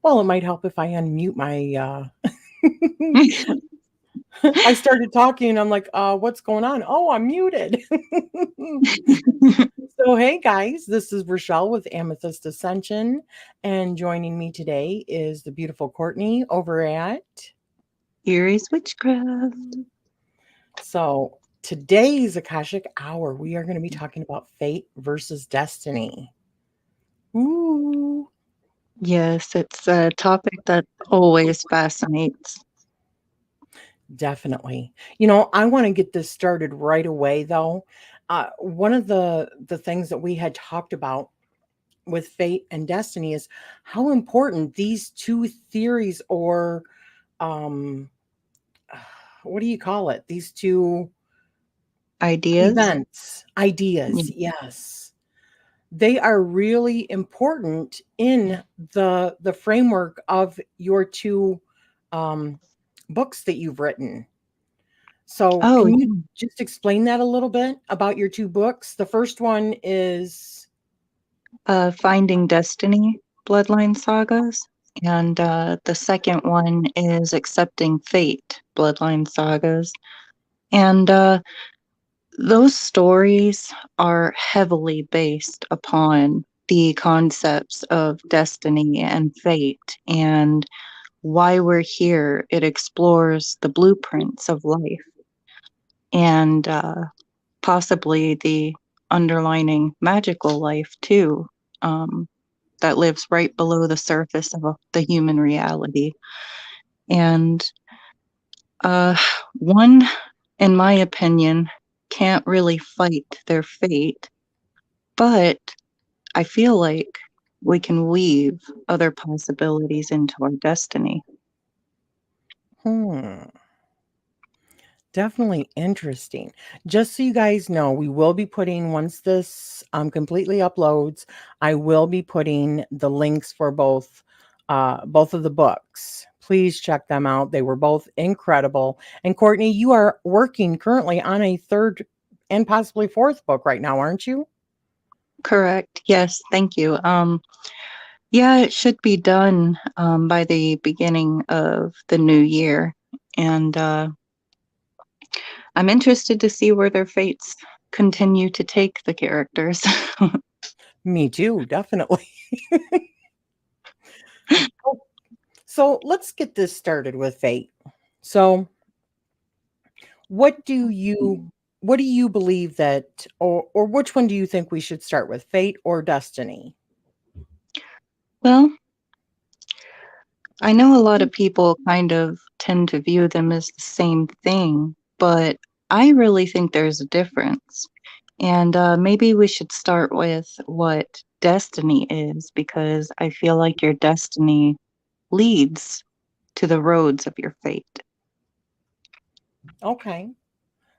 Well, it might help if I unmute my I started talking and I'm like, what's going on? Oh, I'm muted. So, hey guys, this is Rochelle with Amethyst Ascension, and joining me today is the beautiful Cortney over at. Erie's Witchcraft. So, today's Akashic Hour, we are going to be talking about fate versus destiny. Ooh. Yes, it's a topic that always fascinates. Definitely. I want to get this started right away, though. One of the things that we had talked about with fate and destiny is how important these two theories, or um, what do you call it? These two Ideas? ideas. Yeah. Yes, they are really important in the framework of your two um, books that you've written. So, Oh, can you yeah. just explain that a little bit about your two books? The first one is Finding Destiny, Bloodline Sagas. And the second one is Accepting Fate, Bloodline Sagas. And those stories are heavily based upon the concepts of destiny and fate and why we're here. It explores the blueprints of life and possibly the underlining magical life too, um, that lives right below the surface of the human reality. And uh, one, in my opinion, can't really fight their fate, but I feel like we can weave other possibilities into our destiny. hmm, definitely interesting. Just so you guys know, we will be putting, once this completely uploads, I will be putting the links for both of the books. Please check them out. They were both incredible. And Courtney, you are working currently on a third and possibly fourth book right now, aren't you? Correct. Yes. Thank you. Yeah, it should be done by the beginning of the new year. And I'm interested to see where their fates continue to take the characters. Me too, definitely. So let's get this started with fate. So what do you what do you believe that, or which one do you think we should start with, fate or destiny? Well, I know a lot of people kind of tend to view them as the same thing, but I really think there's a difference. And maybe we should start with what destiny is, because I feel like your destiny leads to the roads of your fate. Okay.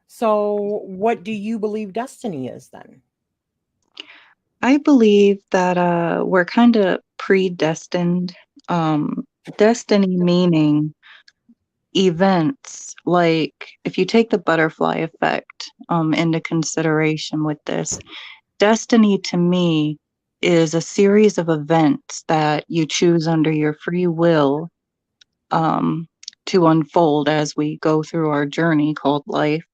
So what do you believe destiny is then? I believe that we're kind of predestined. Um, Destiny meaning events, like if you take the butterfly effect into consideration with this, destiny to me is a series of events that you choose under your free will um, to unfold as we go through our journey called life.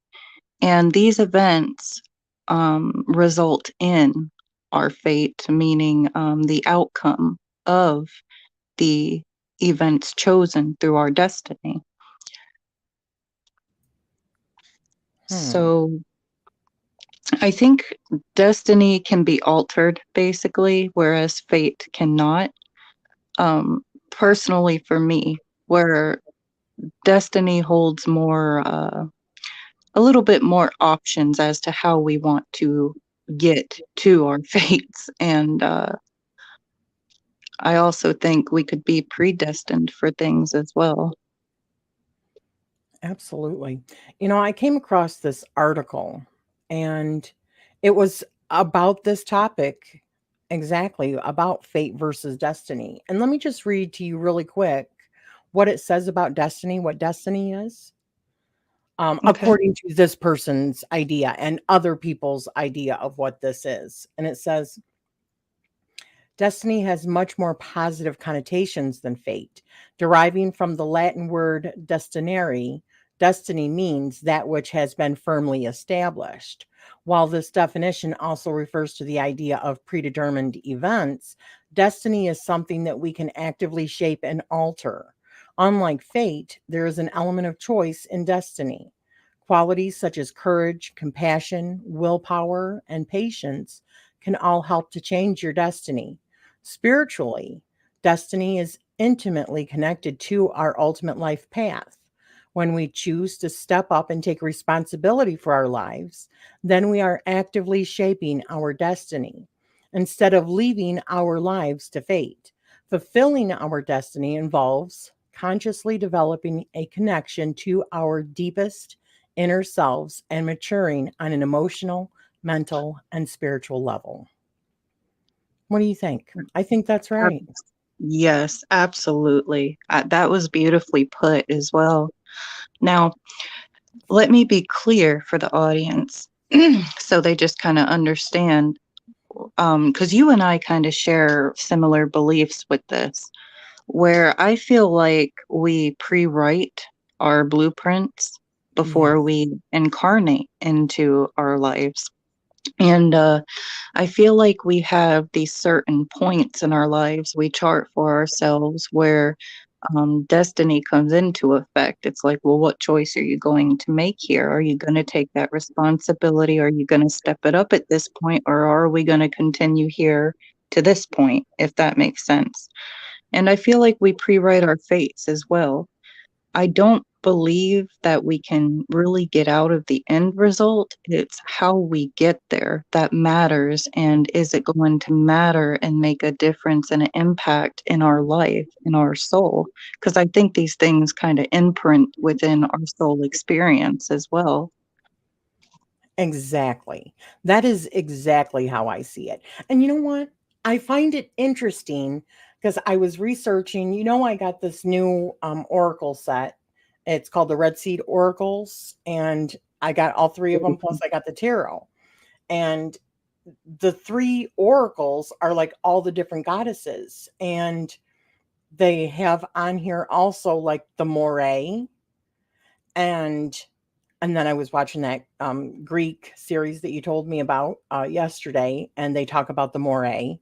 And these events result in our fate, meaning the outcome of the events chosen through our destiny. Hmm. So I think destiny can be altered basically, whereas fate cannot. Personally, for me, where destiny holds more, a little bit more options as to how we want to get to our fates. And I also think we could be predestined for things as well. Absolutely. I came across this article, and it was about this topic, exactly about fate versus destiny. And let me just read to you really quick what it says about destiny, what destiny is, Okay. according to this person's idea and other people's idea of what this is. And it says, Destiny has much more positive connotations than fate. Deriving from the Latin word destinare, destiny means that which has been firmly established. While this definition also refers to the idea of predetermined events, destiny is something that we can actively shape and alter. Unlike fate, there is an element of choice in destiny. Qualities such as courage, compassion, willpower, and patience can all help to change your destiny. Spiritually, destiny is intimately connected to our ultimate life path. When we choose to step up and take responsibility for our lives, then we are actively shaping our destiny instead of leaving our lives to fate. Fulfilling our destiny involves consciously developing a connection to our deepest inner selves and maturing on an emotional, mental, and spiritual level. What do you think? I think that's Ab- right. Yes, absolutely. That was beautifully put as well. Now, let me be clear for the audience so they just kind of understand. Because you and I kind of share similar beliefs with this, where I feel like we pre-write our blueprints before Yes. we incarnate into our lives. And I feel like we have these certain points in our lives we chart for ourselves where destiny comes into effect. It's like, well, what choice are you going to make here? Are you going to take that responsibility? Are you going to step it up at this point? Or are we going to continue here to this point, if that makes sense? And I feel like we pre-write our fates as well. I don't believe that we can really get out of the end result. It's how we get there that matters. And is it going to matter and make a difference and an impact in our life, in our soul? Because I think these things kind of imprint within our soul experience as well. Exactly. That is exactly how I see it. And you know what? I find it interesting because I was researching, I got this new oracle set. It's called the Red Seed Oracles, and I got all three of them, plus I got the tarot. And the three oracles are like all the different goddesses. And they have on here also like the moray, and then I was watching that Greek series that you told me about yesterday, and they talk about the moray.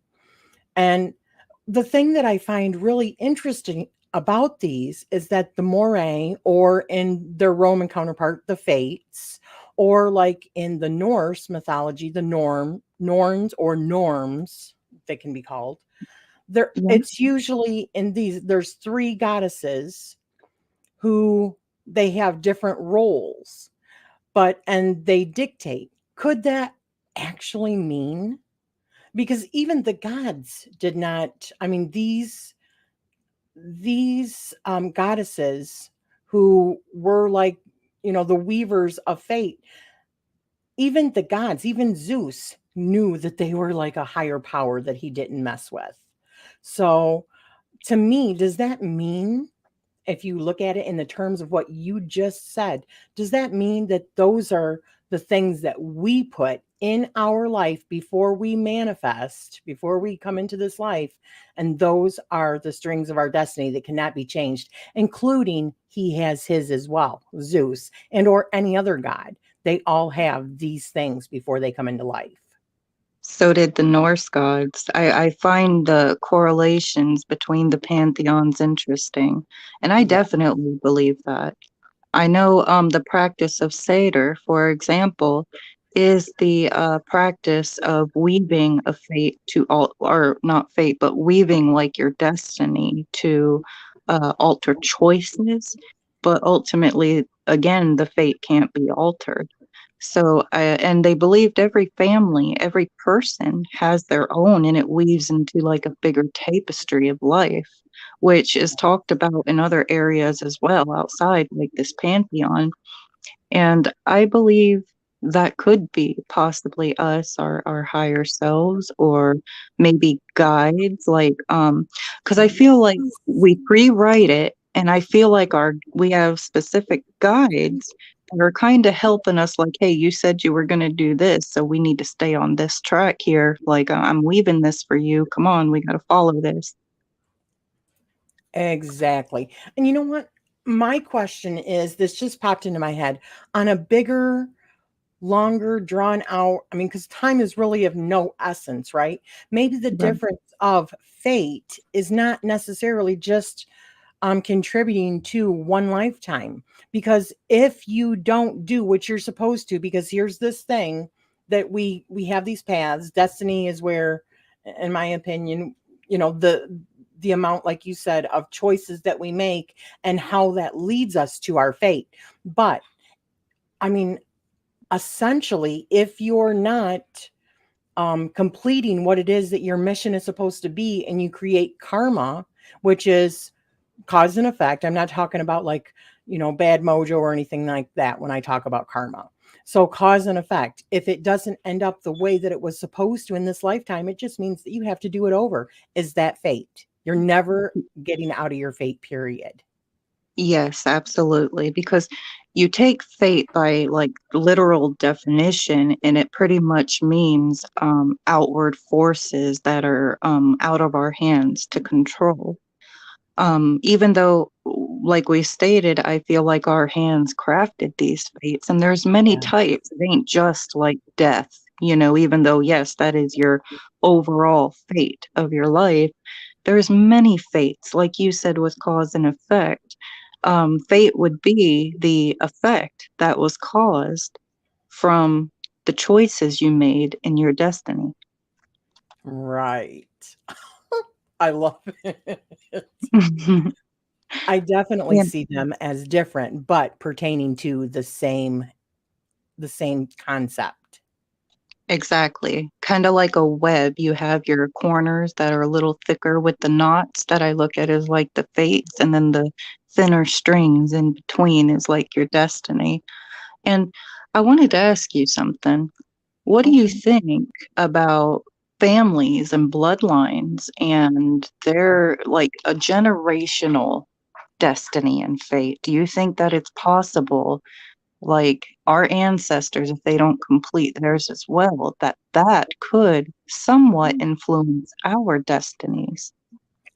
And the thing that I find really interesting about these is that the moray, or in their Roman counterpart, the fates, or like in the Norse mythology, the norns or norms, they can be called. There, Yeah. it's usually in these. There's three goddesses who they have different roles, and they dictate. Could that actually mean, because even the gods did not, I mean, these goddesses who were like, the weavers of fate, even the gods, even Zeus knew that they were like a higher power that he didn't mess with. So to me, does that mean, if you look at it in the terms of what you just said, does that mean that those are the things that we put in our life before we manifest, before we come into this life? And those are the strings of our destiny that cannot be changed, including he has his as well, Zeus, and or any other god. They all have these things before they come into life. So did the Norse gods. I find the correlations between the pantheons interesting, and I Yeah. definitely believe that. I know the practice of Seder, for example, is the practice of weaving a fate to all, or not fate, but weaving like your destiny to alter choices. But ultimately, again, the fate can't be altered. So, and they believed every family, every person has their own, and it weaves into like a bigger tapestry of life, which is talked about in other areas as well outside, like this pantheon. And I believe that could be possibly us, our higher selves, or maybe guides, like, because I feel like we pre-write it, and I feel like we have specific guides that are kind of helping us, like, hey, you said you were going to do this, so we need to stay on this track here. Like, I'm leaving this for you. Come on, we got to follow this. Exactly. And you know what? My question is, this just popped into my head on a bigger, longer, drawn out. I mean, because time is really of no essence, right? Maybe the Right. difference of fate is not necessarily just contributing to one lifetime. Because if you don't do what you're supposed to, because here's this thing that we have these paths. Destiny is where, in my opinion, the amount, like you said, of choices that we make and how that leads us to our fate. But I mean, essentially, if you're not completing what it is that your mission is supposed to be, and you create karma, which is cause and effect. I'm not talking about like, bad mojo or anything like that when I talk about karma. So cause and effect, if it doesn't end up the way that it was supposed to in this lifetime, it just means that you have to do it over. Is that fate? You're never getting out of your fate, period. Yes, absolutely. Because you take fate by like literal definition, and it pretty much means outward forces that are out of our hands to control. Even though, like we stated, I feel like our hands crafted these fates, and there's many Yeah. types. It ain't just like death, even though, yes, that is your overall fate of your life. There's many fates, like you said, with cause and effect. Fate would be the effect that was caused from the choices you made in your destiny. Right. I love it. I definitely Yeah. see them as different, but pertaining to the same concept. Exactly. Kind of like a web. You have your corners that are a little thicker with the knots that I look at as like the fates, and then the thinner strings in between is like your destiny. And I wanted to ask you something. What do you Okay. think about families and bloodlines and their like a generational destiny and fate? Do you think that it's possible, like our ancestors, if they don't complete theirs as well, that could somewhat influence our destinies?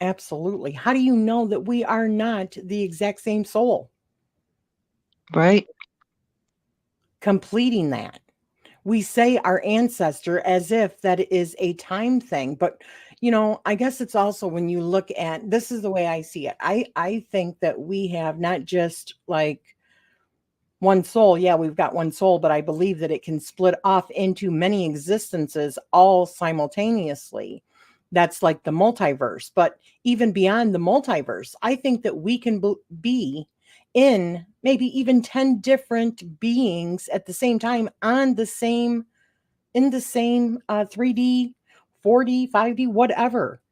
Absolutely. How do you know that we are not the exact same soul Right. completing that? We say our ancestor as if that is a time thing, but I guess it's also when you look at, this is the way I see it. I think that we have not just like one soul. Yeah, we've got one soul, but I believe that it can split off into many existences all simultaneously. That's like the multiverse. But even beyond the multiverse, I think that we can be in maybe even 10 different beings at the same time on the same in the same 3D, 4D, 5D, whatever.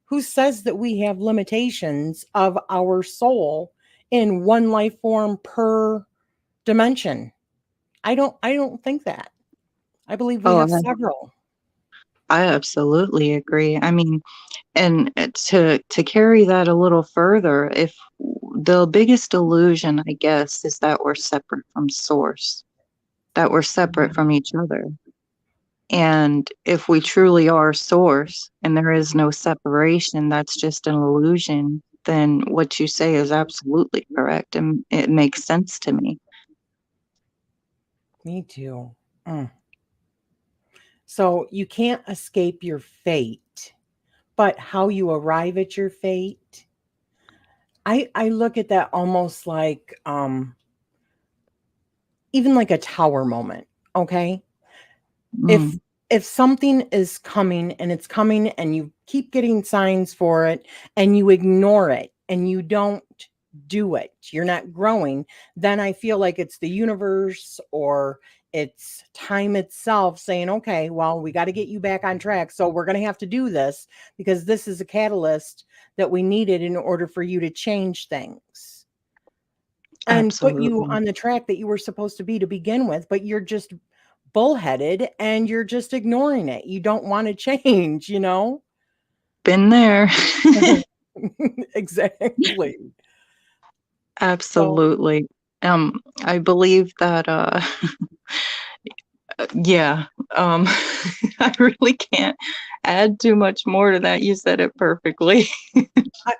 Who says that we have limitations of our soul in one life form per dimension? I don't think that. I believe we Oh, have several. I absolutely agree. I mean, and to carry that a little further, if the biggest illusion, I guess, is that we're separate from source, that we're separate from each other. And if we truly are source and there is no separation, that's just an illusion, then what you say is absolutely correct. And it makes sense to me. Me too. Mm. So you can't escape your fate, but how you arrive at your fate, I look at that almost like even like a tower moment. Okay. if Mm, if something is coming and it's coming and you keep getting signs for it and you ignore it and you don't do it, you're not growing, then I feel like it's the universe or it's time itself saying, okay, well, we got to get you back on track, so we're going to have to do this because this is a catalyst that we needed in order for you to change things and put you absolutely. on the track that you were supposed to be to begin with, but you're just bullheaded and you're just ignoring it. You don't want to change. Been there. Exactly. So Absolutely. I believe that, yeah, um, I really can't add too much more to that. You said it perfectly.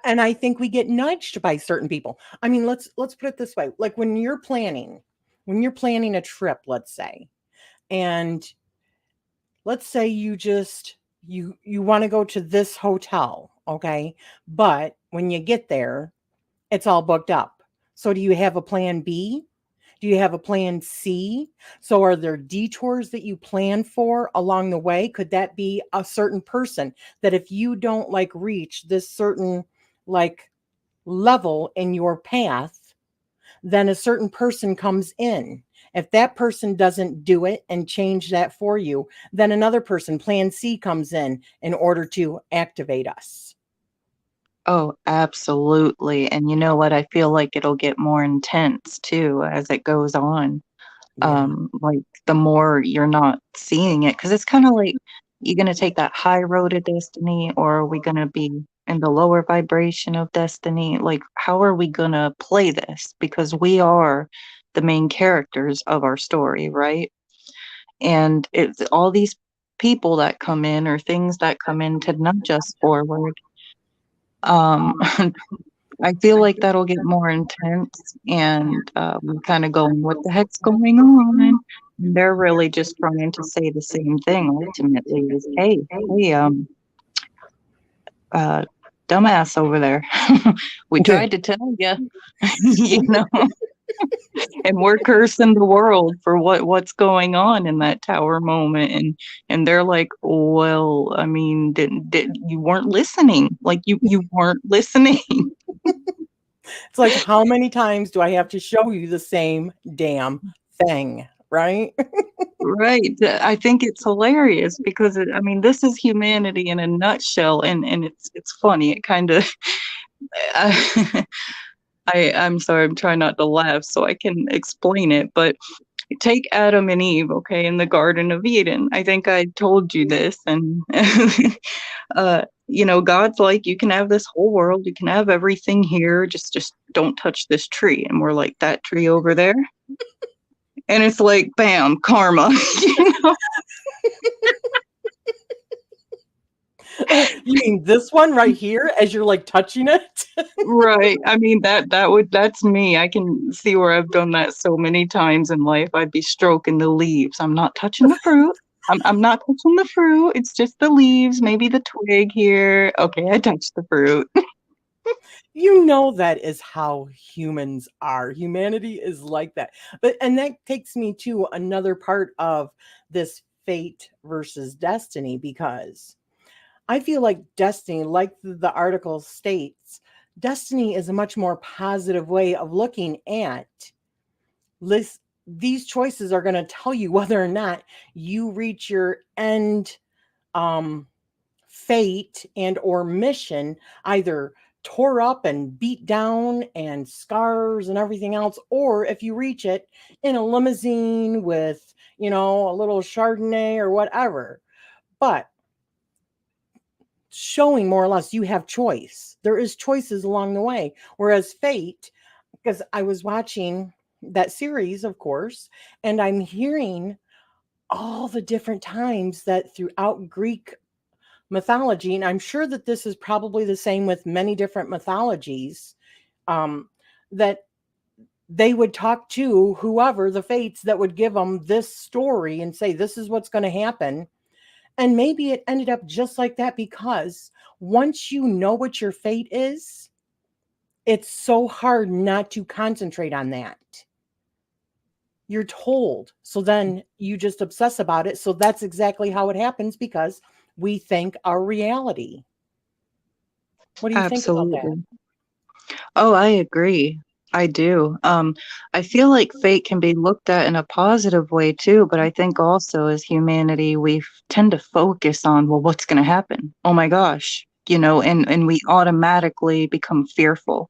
And I think we get nudged by certain people. I mean, let's put it this way. Like when you're planning a trip, let's say, and let's say you want to go to this hotel, okay? But when you get there, it's all booked up. So do you have a plan B? Do you have a plan C? So are there detours that you plan for along the way? Could that be a certain person that if you don't like reach this certain like level in your path, then a certain person comes in. If that person doesn't do it and change that for you, then another person, plan C, comes in order to activate us. Oh, absolutely. And you know what? I feel like it'll get more intense too as it goes on. Yeah. Like the more you're not seeing it, because it's kind of like, you're going to take that high road of destiny, or are we going to be in the lower vibration of destiny? Like, how are we going to play this? Because we are the main characters of our story, right? And it's all these people that come in or things that come in to nudge us forward. Um, I feel like that'll get more intense, and kind of going, what the heck's going on? And they're really just trying to say the same thing ultimately is, hey, uh, dumbass over there. We Okay. tried to tell you, you know, and we're cursing the world for what's going on in that tower moment. And they're like, well, I mean, did you weren't listening? Like you weren't listening. It's like, how many times do I have to show you the same damn thing? Right? Right. I think it's hilarious because I mean, this is humanity in a nutshell, and it's funny. It kind of I, I'm sorry, I'm trying not to laugh so I can explain it, but take Adam and Eve, okay, in the Garden of Eden. I think I told you this, and God's like, you can have this whole world, you can have everything here, just don't touch this tree. And we're like, that tree over there? And it's like, bam, karma. You mean this one right here as you're like touching it? Right. I mean, that's me. I can see where I've done that so many times in life. I'd be stroking the leaves. I'm not touching the fruit. I'm not touching the fruit. It's just the leaves, maybe the twig here. Okay, I touched the fruit. You know that is how humans are. Humanity is like that. And that takes me to another part of this fate versus destiny, because I feel like destiny, like the article states, destiny is a much more positive way of looking at this. These choices are going to tell you whether or not you reach your end um, fate and or mission, either tore up and beat down and scars and everything else, or if you reach it in a limousine with, a little Chardonnay or whatever. But showing more or less you have choice. There is choices along the way. Whereas fate, because I was watching that series, of course, and I'm hearing all the different times that throughout Greek mythology, and I'm sure that this is probably the same with many different mythologies, um, that they would talk to whoever the fates that would give them this story and say, this is what's going to happen. And maybe it ended up just like that, because once you know what your fate is, it's so hard not to concentrate on that. You're told. So then you just obsess about it. So that's exactly how it happens, because we think our reality. What do you think about that? Absolutely. Oh, I agree. I do. I feel like fate can be looked at in a positive way too, but I think also as humanity, we tend to focus on, well, what's going to happen? Oh my gosh, and we automatically become fearful.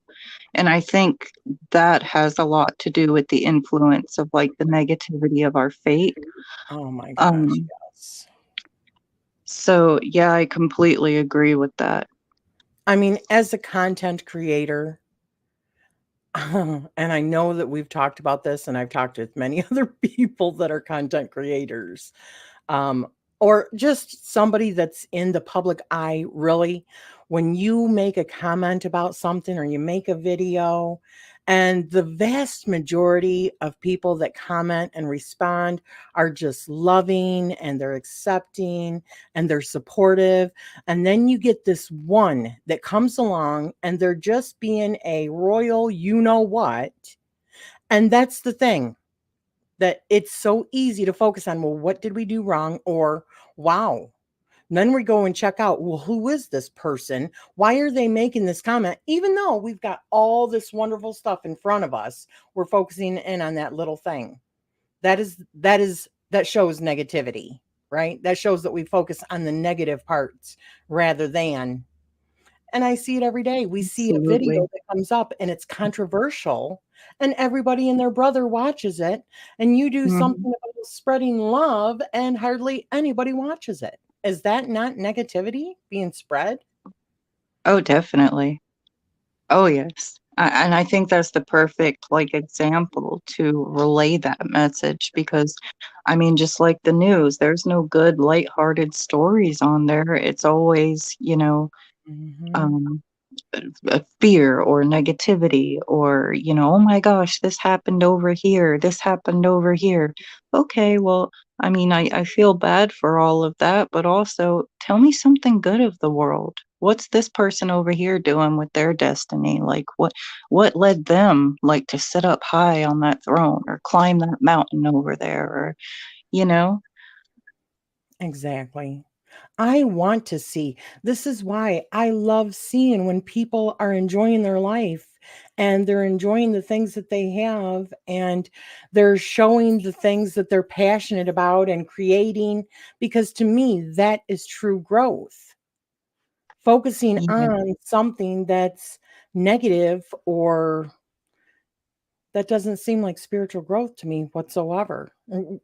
And I think that has a lot to do with the influence of like the negativity of our fate. Oh my gosh, Um, yes. so yeah, I completely agree with that. I mean, as a content creator, And I know that we've talked about this, and I've talked with many other people that are content creators, um, or just somebody that's in the public eye, really. When you make a comment about something or you make a video, and the vast majority of people that comment and respond are just loving and they're accepting and they're supportive. And then you get this one that comes along and they're just being a royal, you know what. And that's the thing, that it's so easy to focus on, well, what did we do wrong? Or, wow. Then we go and check out, well, who is this person? Why are they making this comment? Even though we've got all this wonderful stuff in front of us, we're focusing in on that little thing. That shows negativity, right? That shows that we focus on the negative parts rather than, and I see it every day. We see a video Absolutely. that comes up and it's controversial, and everybody and their brother watches it. And you do something Mhm. about spreading love, and hardly anybody watches it. Is that not negativity being spread? Oh, definitely. Oh, yes. And I think that's the perfect like example to relay that message because I mean, just like the news, there's no good lighthearted stories on there. It's always, Hmm. um, fear or negativity or, oh my gosh, this happened over here, this happened over here. Okay, well, I mean, I feel bad for all of that, but also tell me something good of the world. What's this person over here doing with their destiny? Like what led them like to sit up high on that throne or climb that mountain over there or you know? Exactly. I want to see. This is why I love seeing when people are enjoying their life and they're enjoying the things that they have, and they're showing the things that they're passionate about and creating, because to me that is true growth. Focusing Yeah, on something that's negative or that doesn't seem like spiritual growth to me whatsoever. me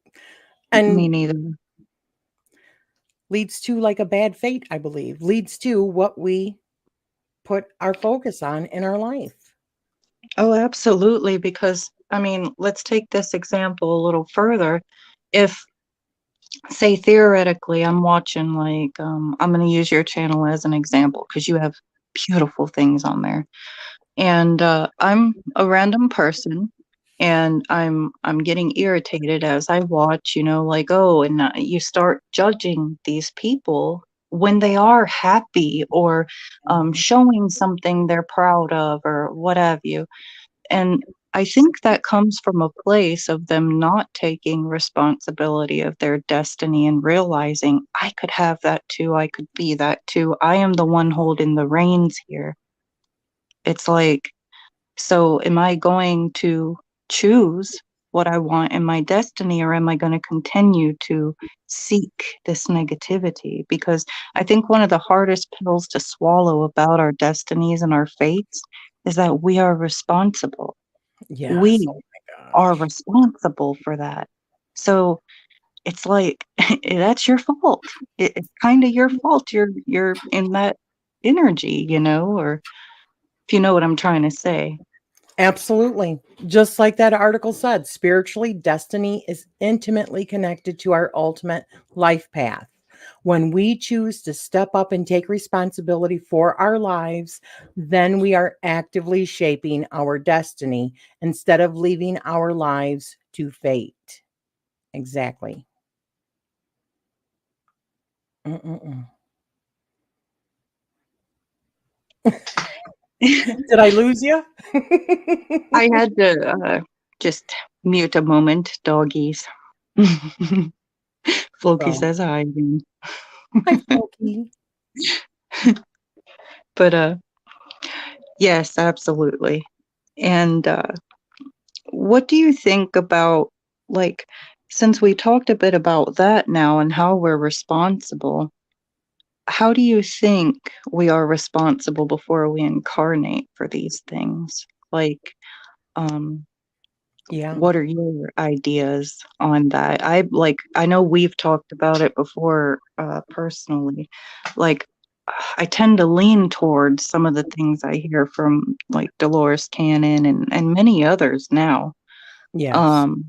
And neither. leads to like a bad fate, I believe, leads to what we put our focus on in our life. Oh, absolutely. Because, I mean, let's take this example a little further. If, say, theoretically, I'm watching, like, I'm going to use your channel as an example because you have beautiful things on there. And I'm a random person and I'm getting irritated as I watch, like, oh, and you start judging these people when they are happy or Mhm. showing something they're proud of or what have you. And I think that comes from a place of them not taking responsibility of their destiny and realizing I could have that too. I could be that too. I am the one holding the reins here. It's like, so am I going to choose what I want in my destiny or am I going to continue to seek this negativity? Because I think one of the hardest pills to swallow about our destinies and our fates is that we are responsible. Yes. We Oh my are gosh. responsible for that. So it's like that's your fault. It's kind of your fault. You're in that energy, or if you know what I'm trying to say. Absolutely. Just like that article said, spiritually, destiny is intimately connected to our ultimate life path. When we choose to step up and take responsibility for our lives, then we are actively shaping our destiny instead of leaving our lives to fate. Exactly. Mm-mm-mm. Did I lose you? I had to just mute a moment, doggies. Floki Oh, says hi again. hi, Floki. But yes, absolutely. And what do you think about, like, since we talked a bit about that now and how we're responsible, how do you think we are responsible before we incarnate for these things? Like, um, Yeah. what are your ideas on that? I know we've talked about it before, personally. Like, I tend to lean towards some of the things I hear from like Dolores Cannon and many others now, Yes. um,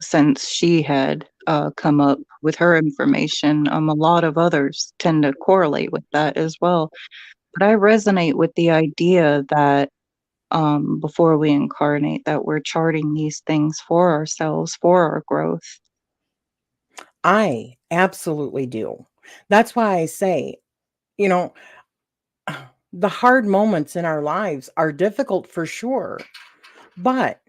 since she had come up with her information. A lot of others tend to correlate with that as well. But I resonate with the idea that before we incarnate, that we're charting these things for ourselves, for our growth. I absolutely do. That's why I say, you know, the hard moments in our lives are difficult for sure, but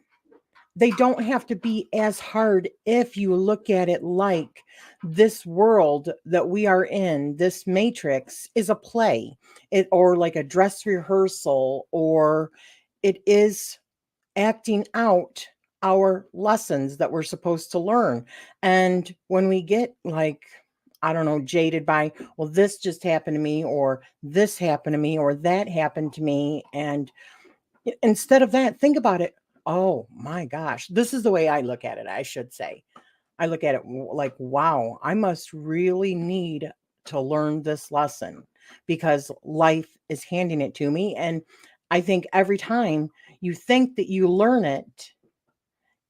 they don't have to be as hard if you look at it like this world that we are in, this matrix is a play, it or like a dress rehearsal, or it is acting out our lessons that we're supposed to learn. And when we get like, I don't know, jaded by, well, this just happened to me, or this happened to me, or that happened to me. And instead of that, think about it. Oh my gosh, this is the way I look at it. I should say, I look at it like, wow, I must really need to learn this lesson because life is handing it to me. And I think every time you think that you learn it,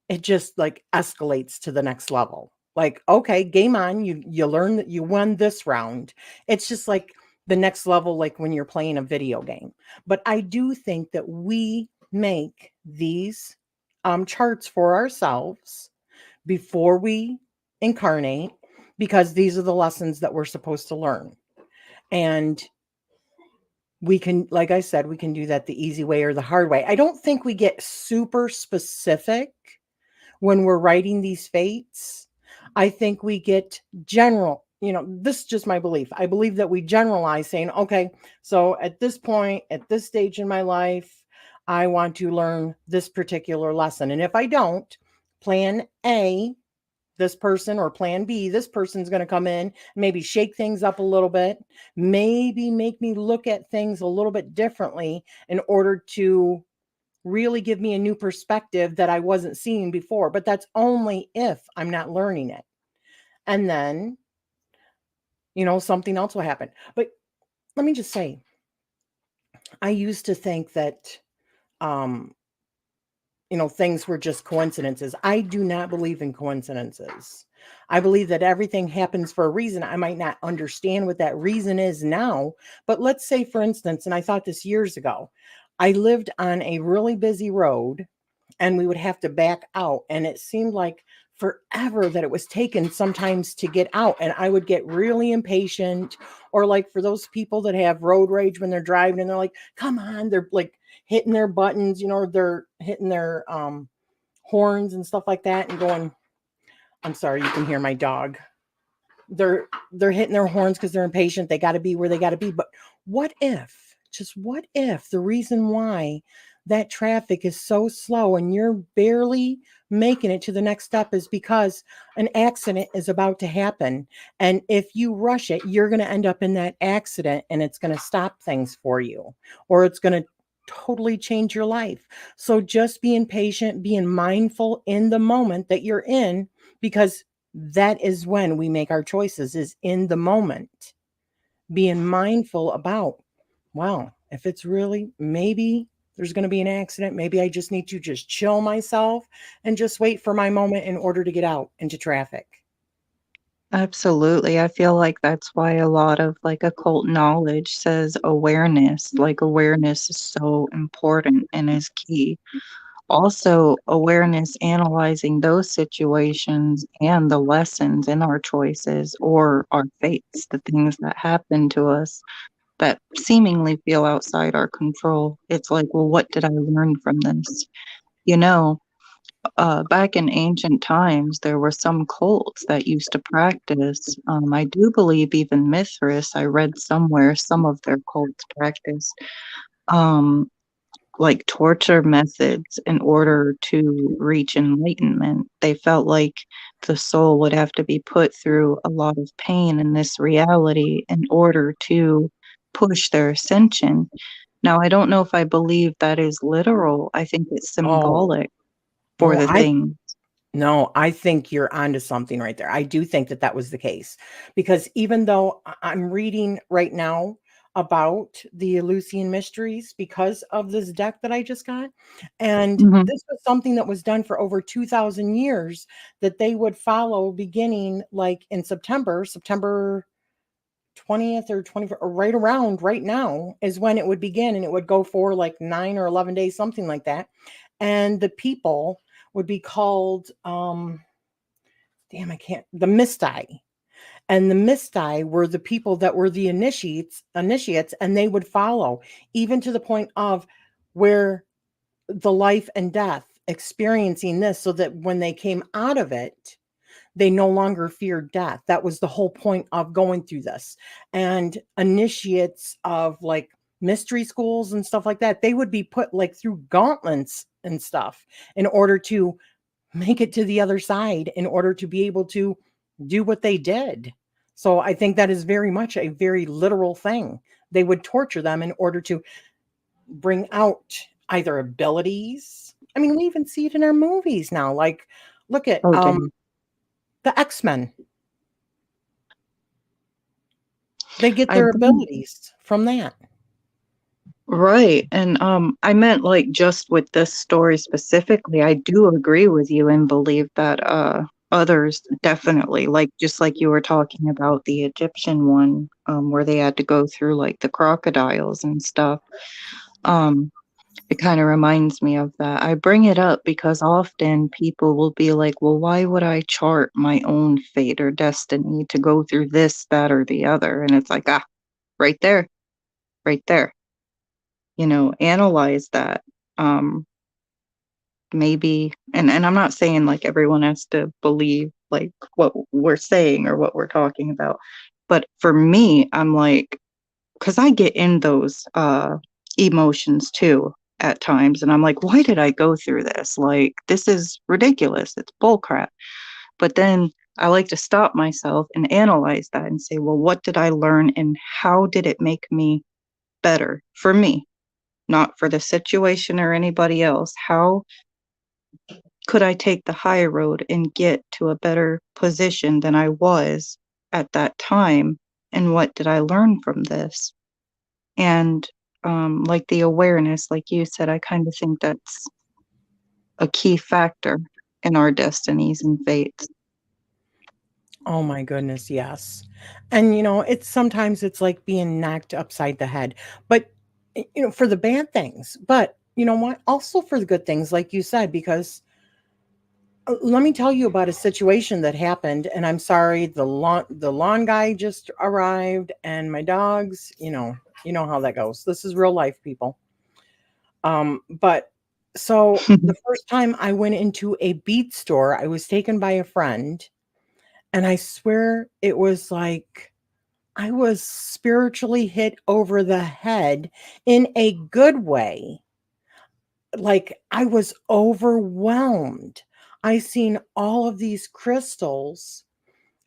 it just like escalates to the next level. Like, okay, game on. You learn that you won this round. It's just like the next level, like when you're playing a video game. But I do think that we make these charts for ourselves before we incarnate, because these are the lessons that we're supposed to learn. And we can, like I said, we can do that the easy way or the hard way. I don't think we get super specific when we're writing these fates. I think we get general, this is just my belief. I believe that we generalize saying, okay, so at this point, at this stage in my life, I want to learn this particular lesson. And if I don't, plan A, this person, or plan B, this person's going to come in, maybe shake things up a little bit, maybe make me look at things a little bit differently in order to really give me a new perspective that I wasn't seeing before. But that's only if I'm not learning it. And then, something else will happen. But let me just say, I used to think that, um, things were just coincidences. I do not believe in coincidences. I believe that everything happens for a reason. I might not understand what that reason is now, but let's say, for instance, and I thought this years ago, I lived on a really busy road and we would have to back out. And it seemed like forever that it was taken sometimes to get out. And I would get really impatient. Or like for those people that have road rage when they're driving and they're like, come on, they're like hitting their buttons, they're hitting their horns and stuff like that and going, I'm sorry, you can hear my dog. They're hitting their horns because they're impatient. They got to be where they got to be. But what if the reason why that traffic is so slow and you're barely making it to the next step is because an accident is about to happen. And if you rush it, you're going to end up in that accident and it's going to stop things for you, or it's going to totally change your life. So just being patient, being mindful in the moment that you're in, because that is when we make our choices, is in the moment, being mindful about, wow, if it's really, maybe there's going to be an accident, maybe I just need to just chill myself and just wait for my moment in order to get out into traffic. Absolutely. I feel like that's why a lot of like occult knowledge says awareness. Like awareness is so important and is key. Also, awareness analyzing those situations and the lessons in our choices or our fates, the things that happen to us that seemingly feel outside our control. It's like, well, what did I learn from this? You know, back in ancient times, there were some cults that used to practice. I do believe even Mithras, I read somewhere, some of their cults practiced um, like torture methods in order to reach enlightenment. They felt like the soul would have to be put through a lot of pain in this reality in order to push their ascension. Now, I don't know if I believe that is literal. I think it's Oh, symbolic for oh, the thing. no, I think you're onto something right there. I do think that that was the case because even though I'm reading right now, about the Eleusinian mysteries because of this deck that I just got. And Hmm. this was something that was done for over 2,000 years that they would follow beginning like in September 20th or 24th, or right around right now is when it would begin, and it would go for like 9 or 11 days, something like that. And the people would be called, I can't, the Mistai. And the Mistai were the people that were the initiates, and they would follow even to the point of where the life and death experiencing this, so that when they came out of it, they no longer feared death. That was the whole point of going through this. And initiates of like mystery schools and stuff like that, they would be put like through gauntlets and stuff in order to make it to the other side, in order to be able to do what they did. So I think that is very much a very literal thing. They would torture them in order to bring out either abilities. I mean, we even see it in our movies now. Like, look at Oh, damn. the X-Men. They get I their believe, abilities from that. right. And I meant like just with this story specifically, I do agree with you and believe that others definitely, like just like you were talking about the Egyptian one, where they had to go through like the crocodiles and stuff. Um, it kind of reminds me of that. I bring it up because often people will be like, well, why would I chart my own fate or destiny to go through this, that, or the other? And it's like, right there, right there. Analyze that. Um, maybe, and I'm not saying like everyone has to believe like what we're saying or what we're talking about. But for me, I'm like, because I get in those emotions too at times, and I'm like, why did I go through this? Like, this is ridiculous. It's bullcrap. But then I like to stop myself and analyze that and say, well, what did I learn and how did it make me better for me, not for the situation or anybody else? How could I take the high road and get to a better position than I was at that time? And what did I learn from this? And like the awareness, like you said, I kind of think that's a key factor in our destinies and fates. Oh my goodness, yes. And it's sometimes it's like being knocked upside the head. But for the bad things. But you know what? Also for the good things, like you said, because let me tell you about a situation that happened. And I'm sorry, the lawn guy just arrived, and my dogs, you know how that goes. This is real life, people. But so the first time I went into a beat store, I was taken by a friend, and I swear it was like I was spiritually hit over the head in a good way. Like I was overwhelmed. I seen all of these crystals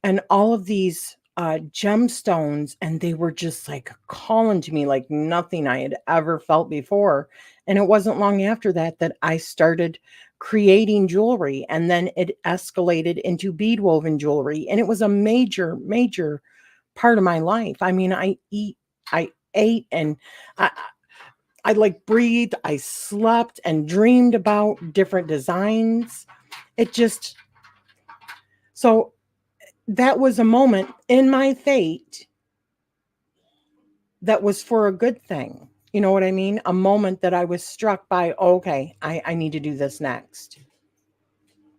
and all of these gemstones, and they were just like calling to me like nothing I had ever felt before. And it wasn't long after that that I started creating jewelry, and then it escalated into bead woven jewelry, and it was a major major part of my life. I mean, I ate, and i I like breathed, I slept and dreamed about different designs. It just, so that was a moment in my fate that was for a good thing. You know what I mean? A moment that I was struck by, okay, I need to do this next.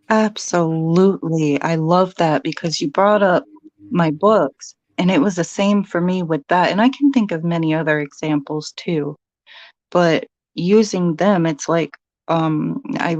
Absolutely. I love that because you brought up my books, and it was the same for me with that. And I can think of many other examples too, but using them, it's like I